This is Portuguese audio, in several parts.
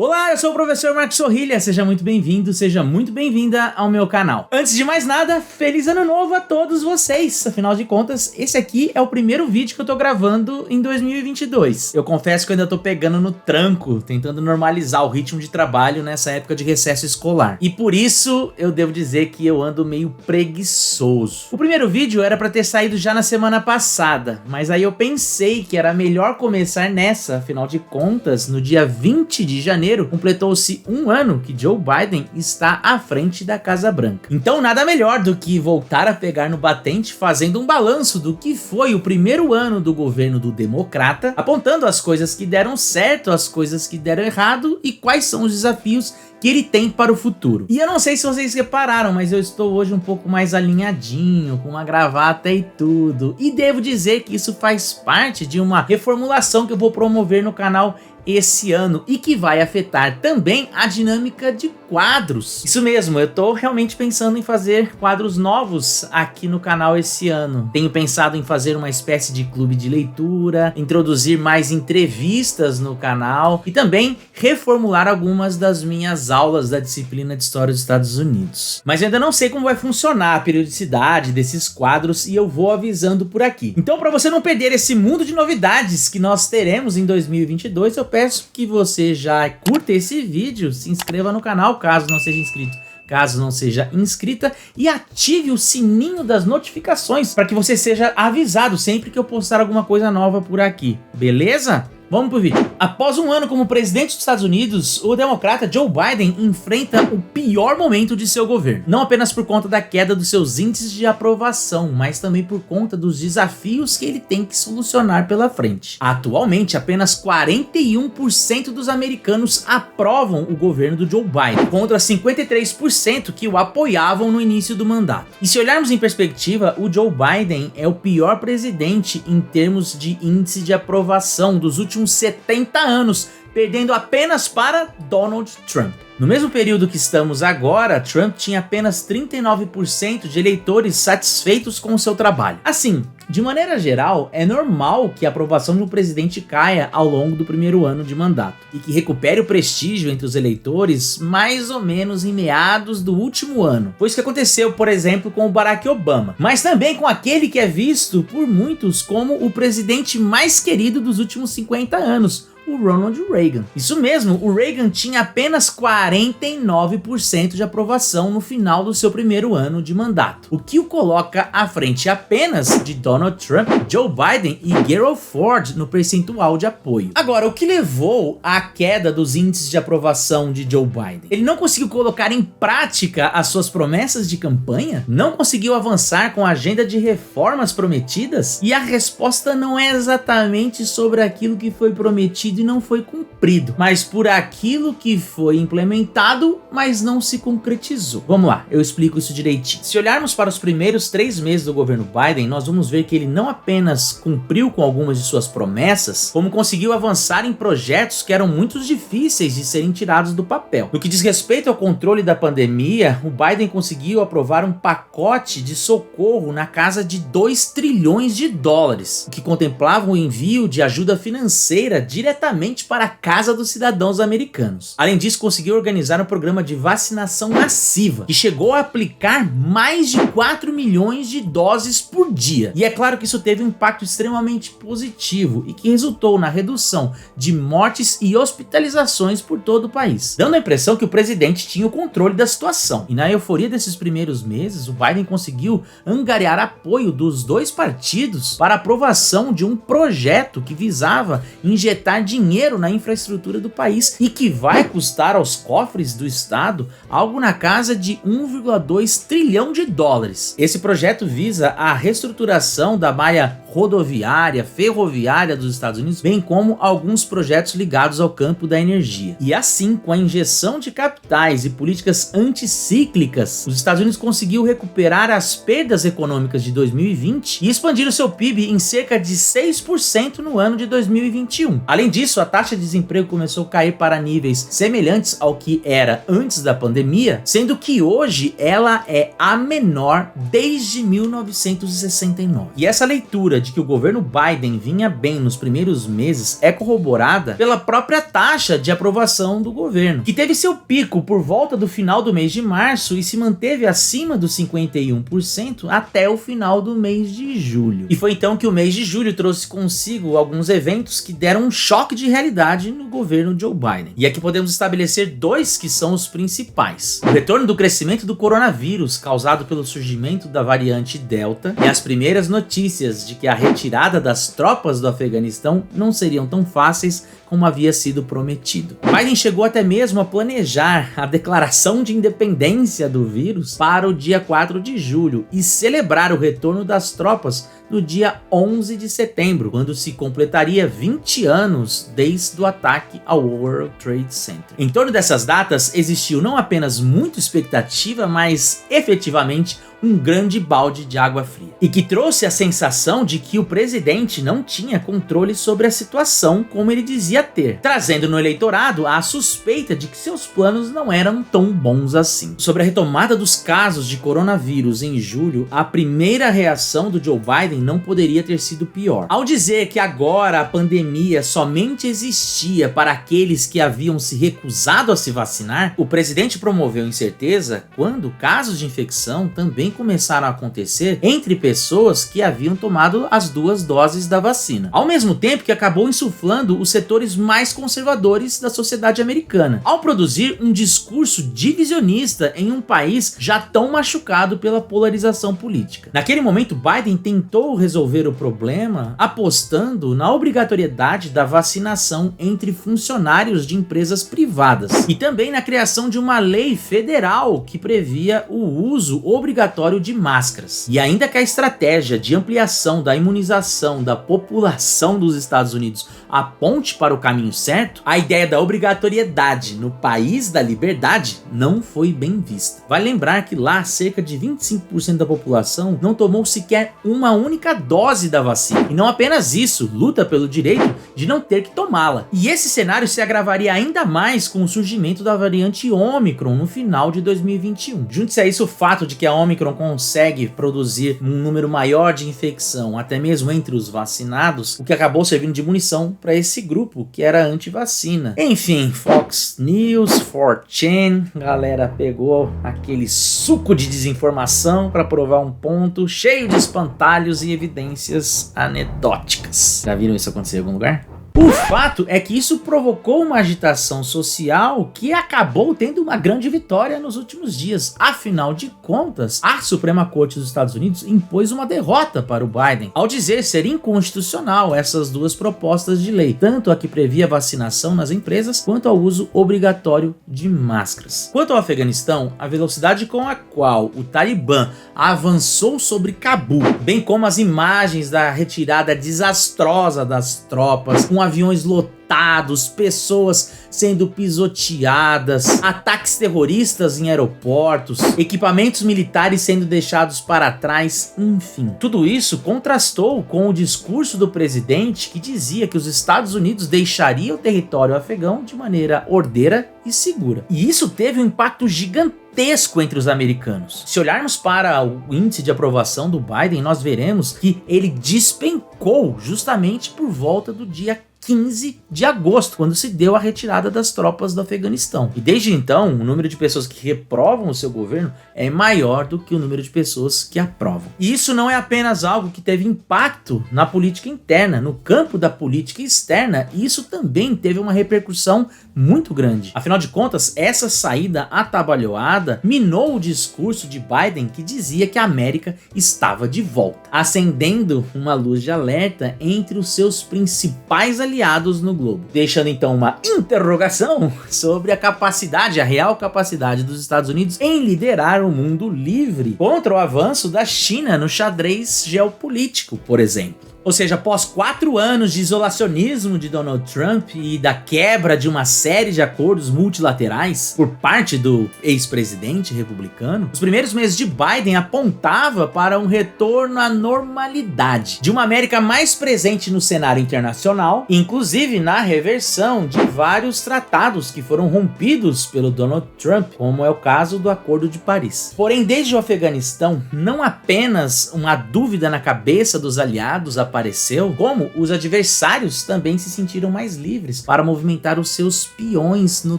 Olá, eu sou o professor Marcos Sorrilha, seja muito bem-vindo, seja muito bem-vinda ao meu canal. Antes de mais nada, feliz ano novo a todos vocês, afinal de contas, esse aqui é o primeiro vídeo que eu tô gravando em 2022. Eu confesso que eu ainda tô pegando no tranco, tentando normalizar o ritmo de trabalho nessa época de recesso escolar. E por isso, eu devo dizer que eu ando meio preguiçoso. O primeiro vídeo era pra ter saído já na semana passada, mas aí eu pensei que era melhor começar nessa, afinal de contas, no dia 20 de janeiro, completou-se um ano que Joe Biden está à frente da Casa Branca. Então nada melhor do que voltar a pegar no batente fazendo um balanço do que foi o primeiro ano do governo do democrata, apontando as coisas que deram certo, as coisas que deram errado e quais são os desafios que ele tem para o futuro. E eu não sei se vocês repararam, mas eu estou hoje um pouco mais alinhadinho, com uma gravata e tudo. E devo dizer que isso faz parte de uma reformulação que eu vou promover no canal esse ano e que vai afetar também a dinâmica de quadros. Isso mesmo, eu tô realmente pensando em fazer quadros novos aqui no canal esse ano. Tenho pensado em fazer uma espécie de clube de leitura, introduzir mais entrevistas no canal e também reformular algumas das minhas aulas da disciplina de História dos Estados Unidos. Mas eu ainda não sei como vai funcionar a periodicidade desses quadros e eu vou avisando por aqui. Então, para você não perder esse mundo de novidades que nós teremos em 2022, eu peço que você já curta esse vídeo, se inscreva no canal caso não seja inscrito, caso não seja inscrita, e ative o sininho das notificações para que você seja avisado sempre que eu postar alguma coisa nova por aqui, beleza? Vamos pro vídeo. Após um ano como presidente dos Estados Unidos, o democrata Joe Biden enfrenta o pior momento de seu governo. Não apenas por conta da queda dos seus índices de aprovação, mas também por conta dos desafios que ele tem que solucionar pela frente. Atualmente, apenas 41% dos americanos aprovam o governo do Joe Biden, contra 53% que o apoiavam no início do mandato. E se olharmos em perspectiva, o Joe Biden é o pior presidente em termos de índice de aprovação dos últimos 70 anos, perdendo apenas para Donald Trump. No mesmo período que estamos agora, Trump tinha apenas 39% de eleitores satisfeitos com o seu trabalho. Assim, de maneira geral, é normal que a aprovação de um presidente caia ao longo do primeiro ano de mandato e que recupere o prestígio entre os eleitores mais ou menos em meados do último ano. Foi isso que aconteceu, por exemplo, com o Barack Obama, mas também com aquele que é visto por muitos como o presidente mais querido dos últimos 50 anos, o Ronald Reagan. Isso mesmo, o Reagan tinha apenas 49% de aprovação no final do seu primeiro ano de mandato, o que o coloca à frente apenas de Donald Trump, Joe Biden e Gerald Ford no percentual de apoio. Agora, o que levou à queda dos índices de aprovação de Joe Biden? Ele não conseguiu colocar em prática as suas promessas de campanha? Não conseguiu avançar com a agenda de reformas prometidas? E a resposta não é exatamente sobre aquilo que foi prometido e não foi cumprido, mas por aquilo que foi implementado, mas não se concretizou. Vamos lá, eu explico isso direitinho. Se olharmos para os primeiros 3 meses do governo Biden, nós vamos ver que ele não apenas cumpriu com algumas de suas promessas, como conseguiu avançar em projetos que eram muito difíceis de serem tirados do papel. No que diz respeito ao controle da pandemia, o Biden conseguiu aprovar um pacote de socorro na casa de 2 trilhões de dólares, o que contemplava o envio de ajuda financeira diretamente para a casa dos cidadãos americanos. Além disso, conseguiu organizar um programa de vacinação massiva, que chegou a aplicar mais de 4 milhões de doses por dia. E é claro que isso teve um impacto extremamente positivo e que resultou na redução de mortes e hospitalizações por todo o país, dando a impressão que o presidente tinha o controle da situação. E na euforia desses primeiros meses, o Biden conseguiu angariar apoio dos 2 partidos para a aprovação de um projeto que visava injetar dinheiro na infraestrutura do país e que vai custar aos cofres do estado algo na casa de 1,2 trilhão de dólares. Esse projeto visa a reestruturação da malha rodoviária, ferroviária dos Estados Unidos, bem como alguns projetos ligados ao campo da energia. E assim, com a injeção de capital digitais e políticas anticíclicas, os Estados Unidos conseguiu recuperar as perdas econômicas de 2020 e expandir o seu PIB em cerca de 6% no ano de 2021. Além disso, a taxa de desemprego começou a cair para níveis semelhantes ao que era antes da pandemia, sendo que hoje ela é a menor desde 1969. E essa leitura de que o governo Biden vinha bem nos primeiros meses é corroborada pela própria taxa de aprovação do governo, que teve seu pico por volta do final do mês de março e se manteve acima dos 51% até o final do mês de julho. E foi então que o mês de julho trouxe consigo alguns eventos que deram um choque de realidade no governo Joe Biden. E aqui podemos estabelecer dois que são os principais: o retorno do crescimento do coronavírus causado pelo surgimento da variante Delta e as primeiras notícias de que a retirada das tropas do Afeganistão não seriam tão fáceis como havia sido prometido. Biden chegou até mesmo a planejar a declaração de independência do vírus para o dia 4 de julho e celebrar o retorno das tropas no dia 11 de setembro, quando se completaria 20 anos desde o ataque ao World Trade Center. Em torno dessas datas existiu não apenas muita expectativa, mas efetivamente um grande balde de água fria, e que trouxe a sensação de que o presidente não tinha controle sobre a situação como ele dizia ter, trazendo no eleitorado a suspeita de que seus planos não eram tão bons assim. Sobre a retomada dos casos de coronavírus em julho, a primeira reação do Joe Biden não poderia ter sido pior. Ao dizer que agora a pandemia somente existia para aqueles que haviam se recusado a se vacinar, o presidente promoveu incerteza quando casos de infecção também começaram a acontecer entre pessoas que haviam tomado as 2 doses da vacina, ao mesmo tempo que acabou insuflando os setores mais conservadores da sociedade americana, ao produzir um discurso divisionista em um país já tão machucado pela polarização política. Naquele momento, Biden tentou resolver o problema apostando na obrigatoriedade da vacinação entre funcionários de empresas privadas e também na criação de uma lei federal que previa o uso obrigatório de máscaras. E ainda que a estratégia de ampliação da imunização da população dos Estados Unidos aponte para o caminho certo, a ideia da obrigatoriedade no país da liberdade não foi bem vista. Vale lembrar que lá cerca de 25% da população não tomou sequer uma única dose da vacina. E não apenas isso, luta pelo direito de não ter que tomá-la. E esse cenário se agravaria ainda mais com o surgimento da variante Ômicron no final de 2021. Junte-se a isso o fato de que a Ômicron consegue produzir um número maior de infecção, até mesmo entre os vacinados, o que acabou servindo de munição para esse grupo que era anti-vacina. Enfim, Fox News, 4chan, galera pegou aquele suco de desinformação para provar um ponto cheio de espantalhos e evidências anedóticas. Já viram isso acontecer em algum lugar? O fato é que isso provocou uma agitação social que acabou tendo uma grande vitória nos últimos dias. Afinal de contas, a Suprema Corte dos Estados Unidos impôs uma derrota para o Biden, ao dizer ser inconstitucional essas 2 propostas de lei, tanto a que previa vacinação nas empresas, quanto ao uso obrigatório de máscaras. Quanto ao Afeganistão, a velocidade com a qual o Talibã avançou sobre Cabul, bem como as imagens da retirada desastrosa das tropas, com aviões lotados, pessoas sendo pisoteadas, ataques terroristas em aeroportos, equipamentos militares sendo deixados para trás, enfim. Tudo isso contrastou com o discurso do presidente que dizia que os Estados Unidos deixariam o território afegão de maneira ordeira e segura. E isso teve um impacto gigantesco entre os americanos. Se olharmos para o índice de aprovação do Biden, nós veremos que ele despencou justamente por volta do dia 15 de agosto, quando se deu a retirada das tropas do Afeganistão. E desde então, o número de pessoas que reprovam o seu governo é maior do que o número de pessoas que aprovam. E isso não é apenas algo que teve impacto na política interna, no campo da política externa, isso também teve uma repercussão muito grande. Afinal de contas, essa saída atabalhoada minou o discurso de Biden que dizia que a América estava de volta, acendendo uma luz de alerta entre os seus principais aliados no globo, deixando então uma interrogação sobre a real capacidade dos Estados Unidos em liderar o mundo livre contra o avanço da China no xadrez geopolítico, por exemplo. Ou seja, após 4 anos de isolacionismo de Donald Trump e da quebra de uma série de acordos multilaterais por parte do ex-presidente republicano, os primeiros meses de Biden apontava para um retorno à normalidade, de uma América mais presente no cenário internacional, inclusive na reversão de vários tratados que foram rompidos pelo Donald Trump, como é o caso do Acordo de Paris. Porém, desde o Afeganistão, não apenas uma dúvida na cabeça dos aliados apareceu, como os adversários também se sentiram mais livres para movimentar os seus peões no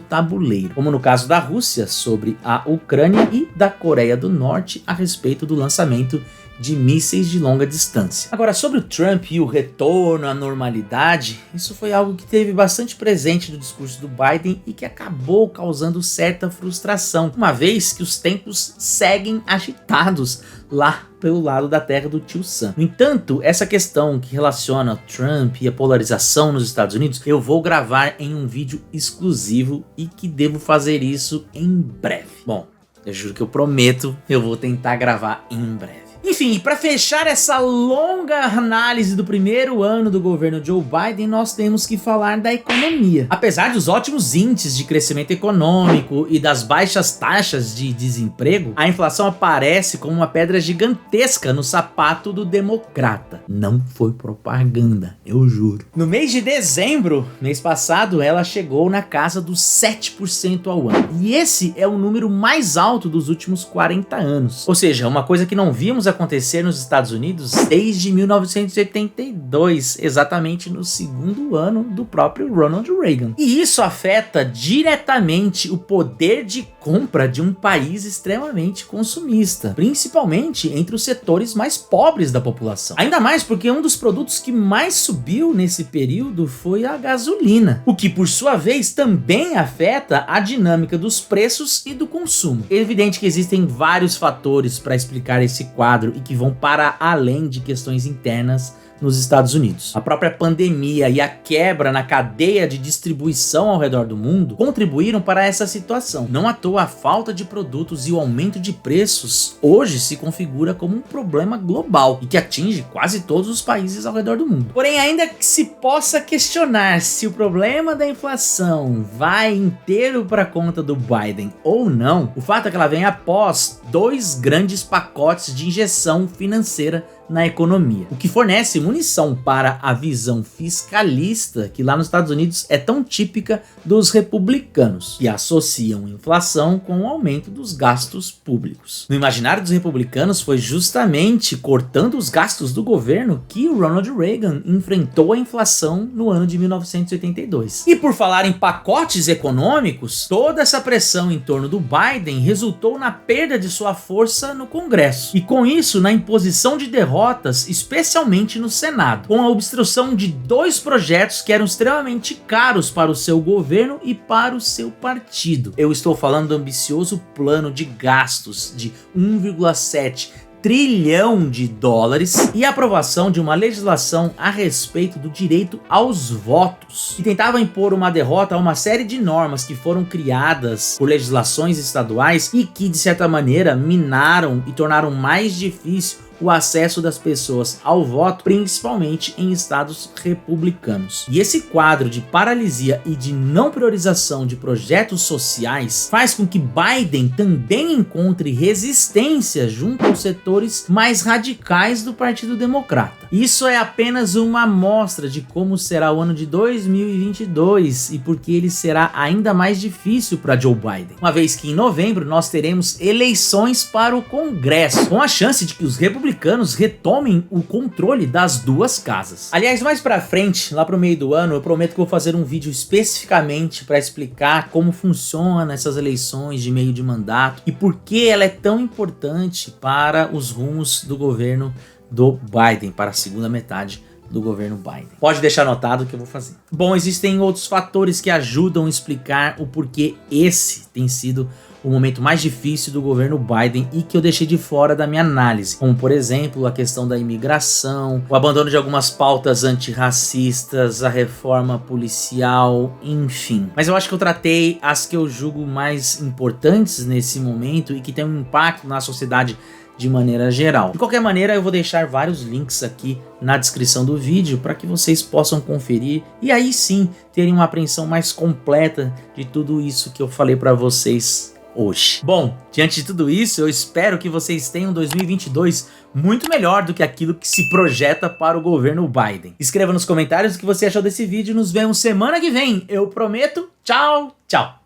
tabuleiro, como no caso da Rússia sobre a Ucrânia e da Coreia do Norte a respeito do lançamento de mísseis de longa distância. Agora, sobre o Trump e o retorno à normalidade, isso foi algo que teve bastante presente no discurso do Biden e que acabou causando certa frustração, uma vez que os tempos seguem agitados lá pelo lado da terra do tio Sam. No entanto, essa questão que relaciona o Trump e a polarização nos Estados Unidos, eu vou gravar em um vídeo exclusivo e que devo fazer isso em breve. Bom, eu juro que eu prometo, eu vou tentar gravar em breve. Enfim, para fechar essa longa análise do primeiro ano do governo Joe Biden, nós temos que falar da economia. Apesar dos ótimos índices de crescimento econômico e das baixas taxas de desemprego, a inflação aparece como uma pedra gigantesca no sapato do democrata. Não foi propaganda, eu juro. No mês de dezembro, mês passado, ela chegou na casa dos 7% ao ano. E esse é o número mais alto dos últimos 40 anos. Ou seja, uma coisa que não vimos acontecer nos Estados Unidos desde 1982, exatamente no segundo ano do próprio Ronald Reagan. E isso afeta diretamente o poder de compra de um país extremamente consumista, principalmente entre os setores mais pobres da população. Ainda mais porque um dos produtos que mais subiu nesse período foi a gasolina, o que por sua vez também afeta a dinâmica dos preços e do consumo. É evidente que existem vários fatores para explicar esse quadro e que vão para além de questões internas nos Estados Unidos. A própria pandemia e a quebra na cadeia de distribuição ao redor do mundo contribuíram para essa situação. Não à toa, a falta de produtos e o aumento de preços hoje se configura como um problema global e que atinge quase todos os países ao redor do mundo. Porém, ainda que se possa questionar se o problema da inflação vai inteiro para conta do Biden ou não, o fato é que ela vem após 2 grandes pacotes de injeção financeira na economia, o que fornece munição para a visão fiscalista que lá nos Estados Unidos é tão típica dos republicanos, que associam inflação com o aumento dos gastos públicos. No imaginário dos republicanos, foi justamente cortando os gastos do governo que o Ronald Reagan enfrentou a inflação no ano de 1982. E por falar em pacotes econômicos, toda essa pressão em torno do Biden resultou na perda de sua força no Congresso, e com isso na imposição de derrotas, especialmente no Senado, com a obstrução de 2 projetos que eram extremamente caros para o seu governo e para o seu partido. Eu estou falando do ambicioso plano de gastos de 1,7 trilhão de dólares e a aprovação de uma legislação a respeito do direito aos votos, que tentava impor uma derrota a uma série de normas que foram criadas por legislações estaduais e que, de certa maneira, minaram e tornaram mais difícil o acesso das pessoas ao voto, principalmente em estados republicanos. E esse quadro de paralisia e de não priorização de projetos sociais faz com que Biden também encontre resistência junto aos setores mais radicais do Partido Democrata. Isso é apenas uma amostra de como será o ano de 2022 e porque ele será ainda mais difícil para Joe Biden, uma vez que em novembro nós teremos eleições para o Congresso, com a chance de que os republicanos retomem o controle das 2 casas. Aliás, mais pra frente, lá pro meio do ano, eu prometo que vou fazer um vídeo especificamente para explicar como funciona essas eleições de meio de mandato e por que ela é tão importante para os rumos do governo do Biden, para a segunda metade do governo Biden. Pode deixar anotado que eu vou fazer. Bom, existem outros fatores que ajudam a explicar o porquê esse tem sido o momento mais difícil do governo Biden e que eu deixei de fora da minha análise, como por exemplo a questão da imigração, o abandono de algumas pautas antirracistas, a reforma policial, enfim. Mas eu acho que eu tratei as que eu julgo mais importantes nesse momento e que tem um impacto na sociedade de maneira geral. De qualquer maneira, eu vou deixar vários links aqui na descrição do vídeo para que vocês possam conferir e aí sim terem uma apreensão mais completa de tudo isso que eu falei para vocês hoje. Bom, diante de tudo isso, eu espero que vocês tenham 2022 muito melhor do que aquilo que se projeta para o governo Biden. Escreva nos comentários o que você achou desse vídeo e nos vemos semana que vem. Eu prometo. Tchau, tchau.